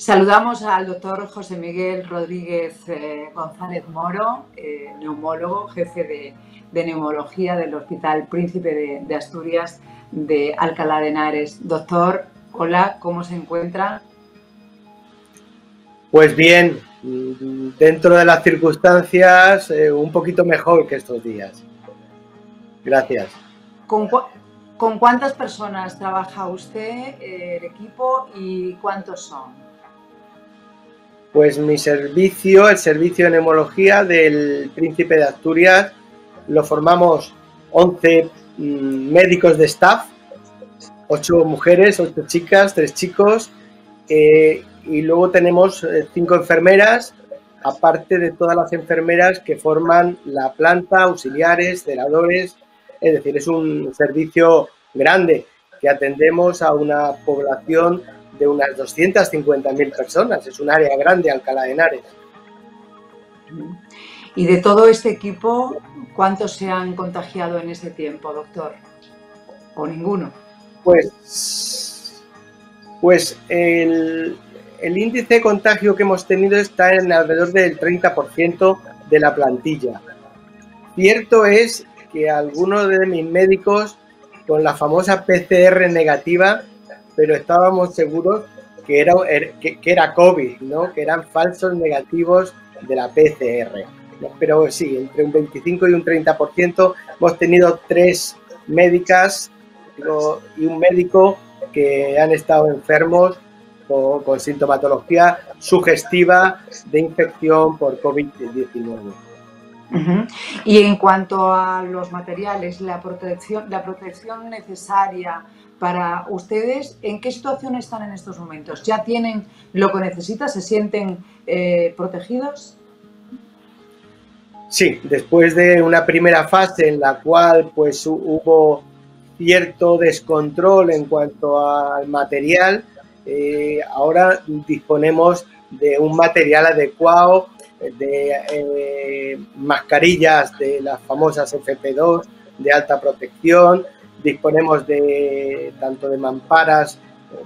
Saludamos al doctor José Miguel Rodríguez González Moro, neumólogo, jefe de neumología del Hospital Príncipe de Asturias de Alcalá de Henares. Doctor, hola, ¿cómo se encuentra? Pues bien, dentro de las circunstancias, un poquito mejor que estos días. Gracias. ¿Con cuántas personas trabaja usted, el equipo, y cuántos son? Pues mi servicio, el servicio de neumología del Príncipe de Asturias, lo formamos 11 médicos de staff, 8 mujeres, 8 chicas, 3 chicos, y luego tenemos 5 enfermeras, aparte de todas las enfermeras que forman la planta, auxiliares, celadores. Es decir, es un servicio grande que atendemos a una población de unas 250.000 personas. Es un área grande, Alcalá de Henares. Y de todo este equipo, ¿cuántos se han contagiado en ese tiempo, doctor? ¿O ninguno? Pues el índice de contagio que hemos tenido está en alrededor del 30% de la plantilla. Cierto es que algunos de mis médicos con la famosa PCR negativa, pero estábamos seguros que era COVID, ¿no? Que eran falsos negativos de la PCR. Pero sí, entre un 25 y un 30% hemos tenido 3 médicas y un médico que han estado enfermos con sintomatología sugestiva de infección por COVID-19. Y en cuanto a los materiales, la protección necesaria para ustedes, ¿en qué situación están en estos momentos? ¿Ya tienen lo que necesitan? ¿Se sienten protegidos? Sí, después de una primera fase en la cual pues hubo cierto descontrol en cuanto al material, ahora disponemos de un material adecuado, de mascarillas de las famosas FP2 de alta protección, disponemos de tanto de mamparas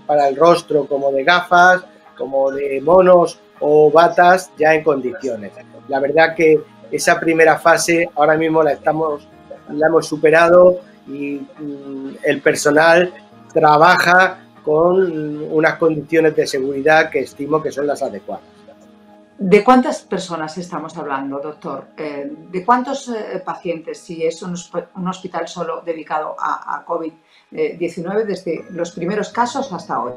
para el rostro como de gafas, como de monos o batas ya en condiciones. La verdad que esa primera fase ahora mismo la hemos superado y el personal trabaja con unas condiciones de seguridad que estimo que son las adecuadas. ¿De cuántas personas estamos hablando, doctor? ¿De cuántos pacientes, si es un hospital solo dedicado a COVID-19, desde los primeros casos hasta hoy?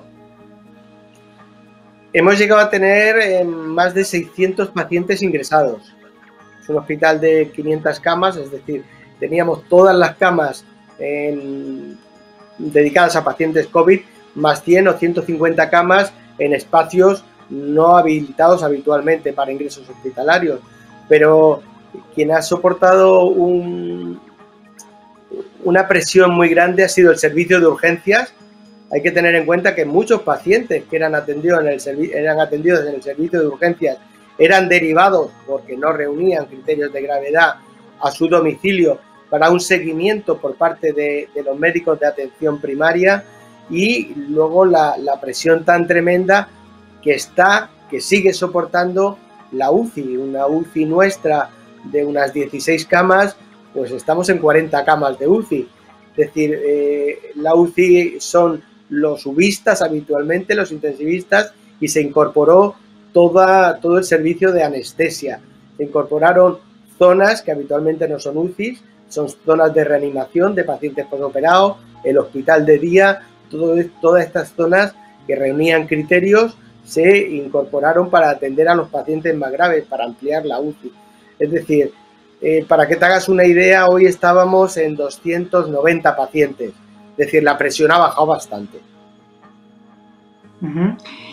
Hemos llegado a tener más de 600 pacientes ingresados. Es un hospital de 500 camas, es decir, teníamos todas las camas dedicadas a pacientes COVID, más 100 o 150 camas en espacios no habilitados habitualmente para ingresos hospitalarios, pero quien ha soportado una presión muy grande ha sido el servicio de urgencias. Hay que tener en cuenta que muchos pacientes que eran atendidos en el servicio de urgencias eran derivados porque no reunían criterios de gravedad a su domicilio para un seguimiento por parte de los médicos de atención primaria, y luego la presión tan tremenda que sigue soportando la UCI, una UCI nuestra de unas 16 camas, pues estamos en 40 camas de UCI. Es decir, la UCI son los ubistas habitualmente, los intensivistas, y se incorporó todo el servicio de anestesia. Se incorporaron zonas que habitualmente no son UCIs, son zonas de reanimación de pacientes postoperados, el hospital de día, todas estas zonas que reunían criterios se incorporaron para atender a los pacientes más graves, para ampliar la UCI. Es decir, para que te hagas una idea, hoy estábamos en 290 pacientes. Es decir, la presión ha bajado bastante.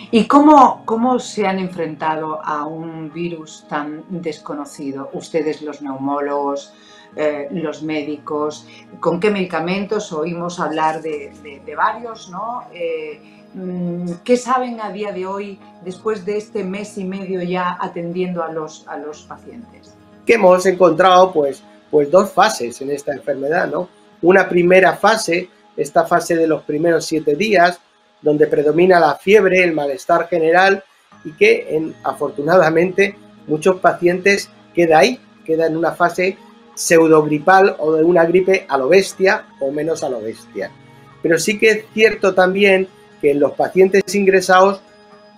¿Y cómo se han enfrentado a un virus tan desconocido? Ustedes, los neumólogos, los médicos, ¿con qué medicamentos? Oímos hablar de varios, ¿no? ¿Qué saben a día de hoy, después de este mes y medio ya atendiendo a los pacientes? Que hemos encontrado pues 2 fases en esta enfermedad, ¿no? Una primera fase, esta fase de los primeros 7 días, donde predomina la fiebre, el malestar general y que afortunadamente muchos pacientes queda en una fase pseudogripal o de una gripe a lo bestia o menos a lo bestia. Pero sí que es cierto también que en los pacientes ingresados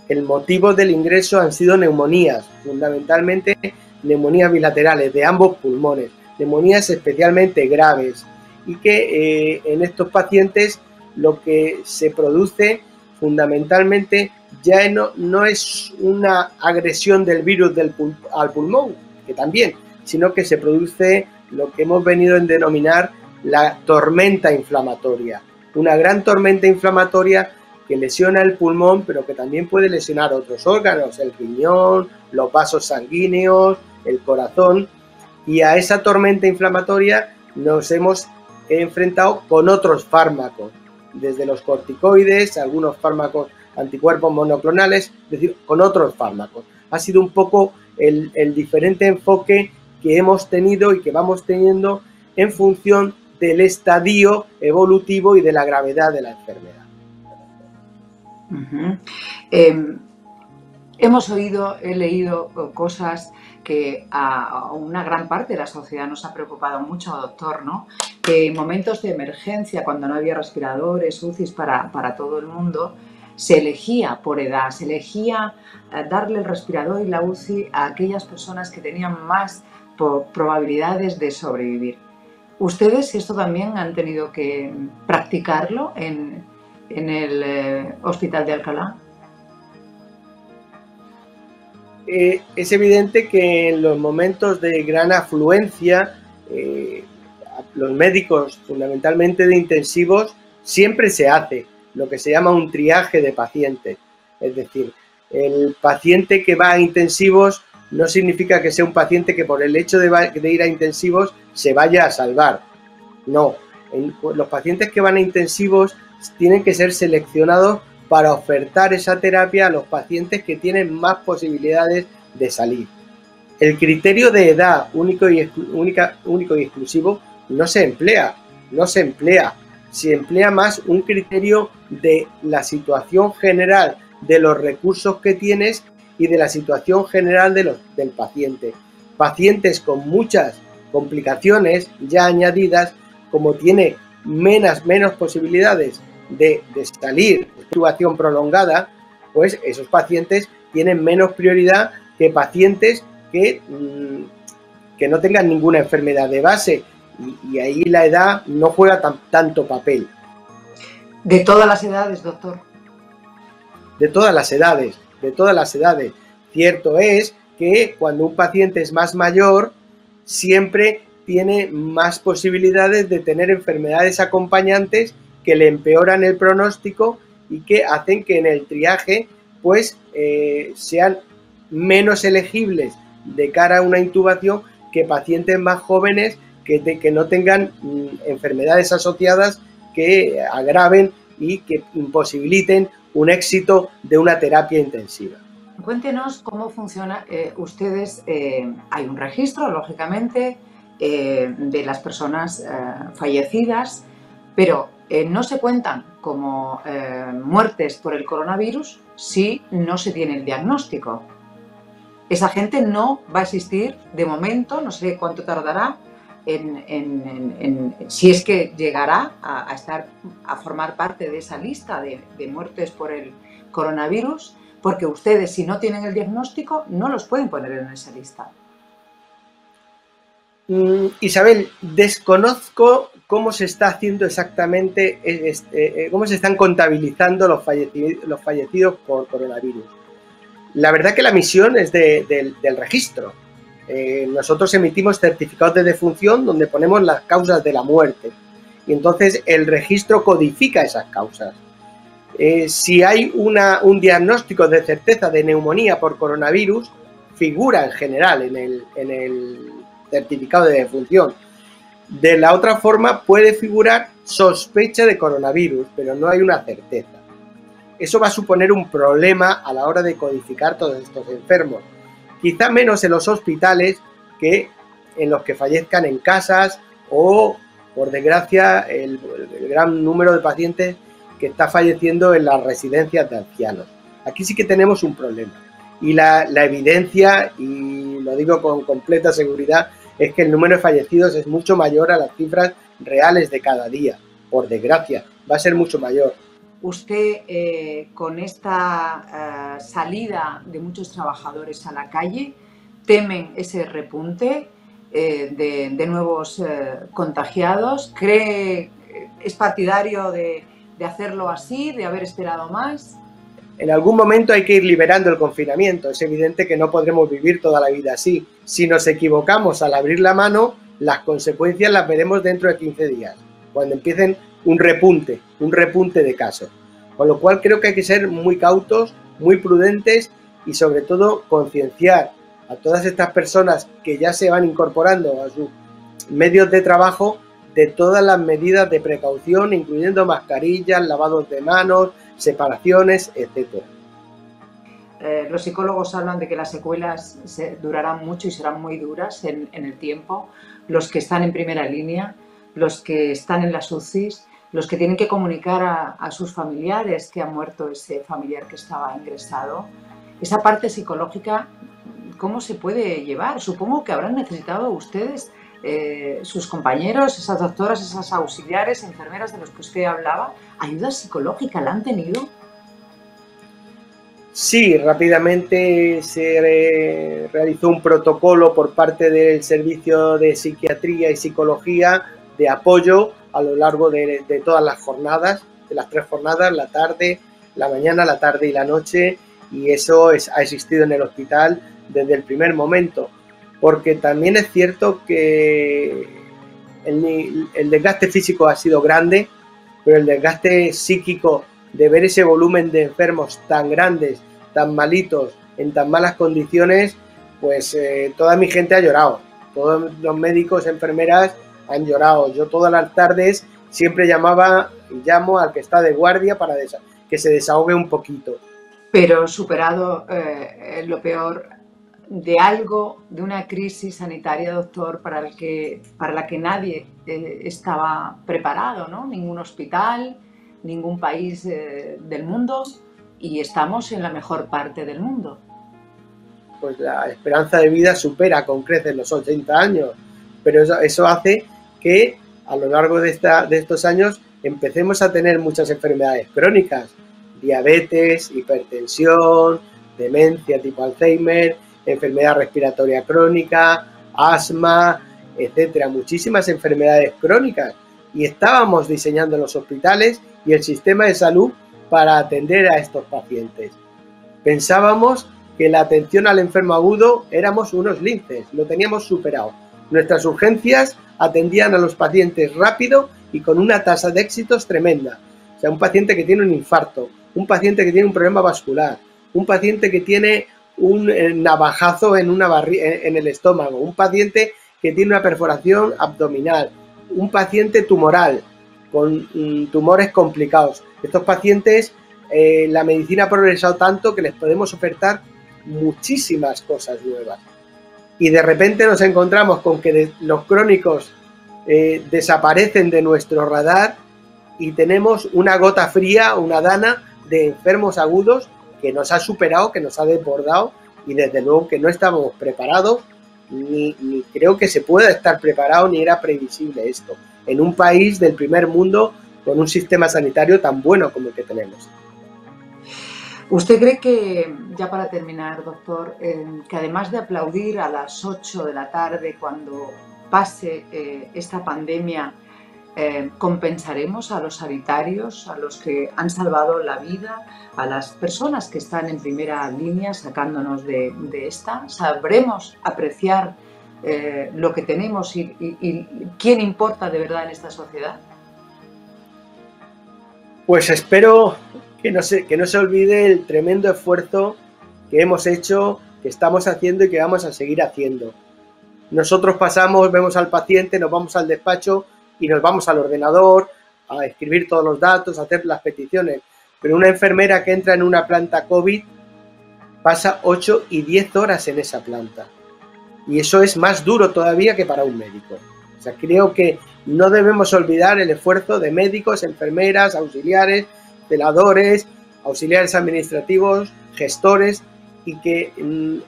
el motivo del ingreso han sido neumonías, fundamentalmente neumonías bilaterales de ambos pulmones, neumonías especialmente graves, y que en estos pacientes lo que se produce fundamentalmente ya no es una agresión del virus al pulmón, que también, sino que se produce lo que hemos venido a denominar la tormenta inflamatoria, una gran tormenta inflamatoria que lesiona el pulmón, pero que también puede lesionar otros órganos, el riñón, los vasos sanguíneos, el corazón, y a esa tormenta inflamatoria nos hemos enfrentado con otros fármacos, desde los corticoides, algunos fármacos anticuerpos monoclonales, es decir, con otros fármacos. Ha sido un poco el diferente enfoque que hemos tenido y que vamos teniendo en función del estadio evolutivo y de la gravedad de la enfermedad. He leído cosas que a una gran parte de la sociedad nos ha preocupado mucho, doctor, ¿no? Que en momentos de emergencia, cuando no había respiradores, UCIs para todo el mundo, se elegía por edad, se elegía darle el respirador y la UCI a aquellas personas que tenían más probabilidades de sobrevivir. ¿Ustedes esto también han tenido que practicarlo en el Hospital de Alcalá? Es evidente que en los momentos de gran afluencia, los médicos, fundamentalmente de intensivos, siempre se hace lo que se llama un triaje de pacientes. Es decir, el paciente que va a intensivos no significa que sea un paciente que por el hecho de ir a intensivos se vaya a salvar. No, los pacientes que van a intensivos tienen que ser seleccionados para ofertar esa terapia a los pacientes que tienen más posibilidades de salir. El criterio de edad único y exclusivo no se emplea. Se emplea más un criterio de la situación general de los recursos que tienes y de la situación general del paciente. Pacientes con muchas complicaciones ya añadidas, como tiene menos posibilidades de salir de intubación prolongada, pues esos pacientes tienen menos prioridad que pacientes que no tengan ninguna enfermedad de base, y ahí la edad no juega tanto papel. ¿De todas las edades, doctor? De todas las edades. Cierto es que cuando un paciente es más mayor, siempre tiene más posibilidades de tener enfermedades acompañantes que le empeoran el pronóstico y que hacen que en el triaje pues sean menos elegibles de cara a una intubación que pacientes más jóvenes que no tengan enfermedades asociadas que agraven y que imposibiliten un éxito de una terapia intensiva. Cuéntenos cómo funciona. Ustedes, hay un registro, lógicamente, de las personas fallecidas, pero no se cuentan como muertes por el coronavirus si no se tiene el diagnóstico. Esa gente no va a existir de momento, no sé cuánto tardará, si es que llegará a formar parte de esa lista de muertes por el coronavirus, porque ustedes, si no tienen el diagnóstico, no los pueden poner en esa lista. Isabel, desconozco cómo se está haciendo exactamente, cómo se están contabilizando los fallecidos por coronavirus. La verdad que la misión es del registro. Nosotros emitimos certificados de defunción donde ponemos las causas de la muerte y entonces el registro codifica esas causas. Si hay un diagnóstico de certeza de neumonía por coronavirus, figura en general en el certificado de defunción. De la otra forma puede figurar sospecha de coronavirus, pero no hay una certeza. Eso va a suponer un problema a la hora de codificar todos estos enfermos. Quizá menos en los hospitales que en los que fallezcan en casas o, por desgracia, el gran número de pacientes que está falleciendo en las residencias de ancianos. Aquí sí que tenemos un problema. Y la evidencia, y lo digo con completa seguridad, es que el número de fallecidos es mucho mayor a las cifras reales de cada día. Por desgracia, va a ser mucho mayor. Usted, con esta salida de muchos trabajadores a la calle, ¿temen ese repunte de nuevos contagiados? ¿Cree, es partidario de hacerlo así, de haber esperado más? En algún momento hay que ir liberando el confinamiento. Es evidente que no podremos vivir toda la vida así. Si nos equivocamos al abrir la mano, las consecuencias las veremos dentro de 15 días, cuando empiecen un repunte de casos. Con lo cual creo que hay que ser muy cautos, muy prudentes y sobre todo concienciar a todas estas personas que ya se van incorporando a sus medios de trabajo de todas las medidas de precaución, incluyendo mascarillas, lavados de manos, separaciones, etc. Los psicólogos hablan de que las secuelas durarán mucho y serán muy duras en el tiempo. Los que están en primera línea, los que están en las UCIs, los que tienen que comunicar a sus familiares que ha muerto ese familiar que estaba ingresado. Esa parte psicológica, ¿cómo se puede llevar? Supongo que habrán necesitado ustedes, sus compañeros, esas doctoras, esas auxiliares, enfermeras de los que usted hablaba, ¿ayuda psicológica la han tenido? Sí, rápidamente se realizó un protocolo por parte del Servicio de Psiquiatría y Psicología de apoyo a lo largo de todas las jornadas, de las 3 jornadas, la tarde, la mañana, la tarde y la noche, y eso ha existido en el hospital desde el primer momento, porque también es cierto que el desgaste físico ha sido grande, pero el desgaste psíquico de ver ese volumen de enfermos tan grandes, tan malitos, en tan malas condiciones, pues toda mi gente ha llorado, todos los médicos, enfermeras han llorado. Yo todas las tardes siempre llamo al que está de guardia para que se desahogue un poquito. Pero superado lo peor de algo, de una crisis sanitaria, doctor, para la que nadie estaba preparado, ¿no? Ningún hospital, ningún país del mundo, y estamos en la mejor parte del mundo. Pues la esperanza de vida supera con creces los 80 años, pero eso hace que a lo largo de estos años empecemos a tener muchas enfermedades crónicas, diabetes, hipertensión, demencia tipo Alzheimer, enfermedad respiratoria crónica, asma, etcétera, muchísimas enfermedades crónicas, y estábamos diseñando los hospitales y el sistema de salud para atender a estos pacientes. Pensábamos que la atención al enfermo agudo éramos unos linces, lo teníamos superado. Nuestras urgencias atendían a los pacientes rápido y con una tasa de éxitos tremenda. O sea, un paciente que tiene un infarto, un paciente que tiene un problema vascular, un paciente que tiene un navajazo en el estómago, un paciente que tiene una perforación abdominal, un paciente tumoral con tumores complicados. Estos pacientes, la medicina ha progresado tanto que les podemos ofertar muchísimas cosas nuevas. Y de repente nos encontramos con que los crónicos desaparecen de nuestro radar y tenemos una gota fría, una dana de enfermos agudos que nos ha superado, que nos ha desbordado, y desde luego que no estábamos preparados, ni creo que se pueda estar preparado, ni era previsible esto, en un país del primer mundo con un sistema sanitario tan bueno como el que tenemos. ¿Usted cree que, ya para terminar, doctor, que además de aplaudir a las 8 de la tarde cuando pase esta pandemia, compensaremos a los sanitarios, a los que han salvado la vida, a las personas que están en primera línea sacándonos de esta? ¿Sabremos apreciar lo que tenemos y quién importa de verdad en esta sociedad? Pues espero que no se olvide el tremendo esfuerzo que hemos hecho, que estamos haciendo y que vamos a seguir haciendo. Nosotros pasamos, vemos al paciente, nos vamos al despacho y nos vamos al ordenador a escribir todos los datos, a hacer las peticiones. Pero una enfermera que entra en una planta COVID pasa 8 y 10 horas en esa planta. Y eso es más duro todavía que para un médico. O sea, creo que no debemos olvidar el esfuerzo de médicos, enfermeras, auxiliares, celadores, auxiliares administrativos, gestores, y que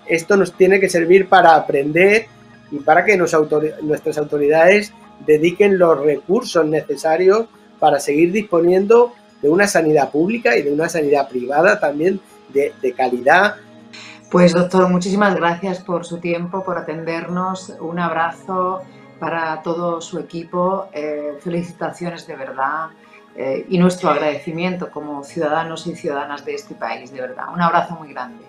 esto nos tiene que servir para aprender y para que nuestras autoridades dediquen los recursos necesarios para seguir disponiendo de una sanidad pública y de una sanidad privada también de calidad. Pues doctor, muchísimas gracias por su tiempo, por atendernos. Un abrazo para todo su equipo. Felicitaciones de verdad y nuestro agradecimiento como ciudadanos y ciudadanas de este país, de verdad. Un abrazo muy grande.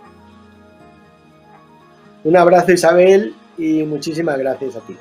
Un abrazo, Isabel, y muchísimas gracias a ti.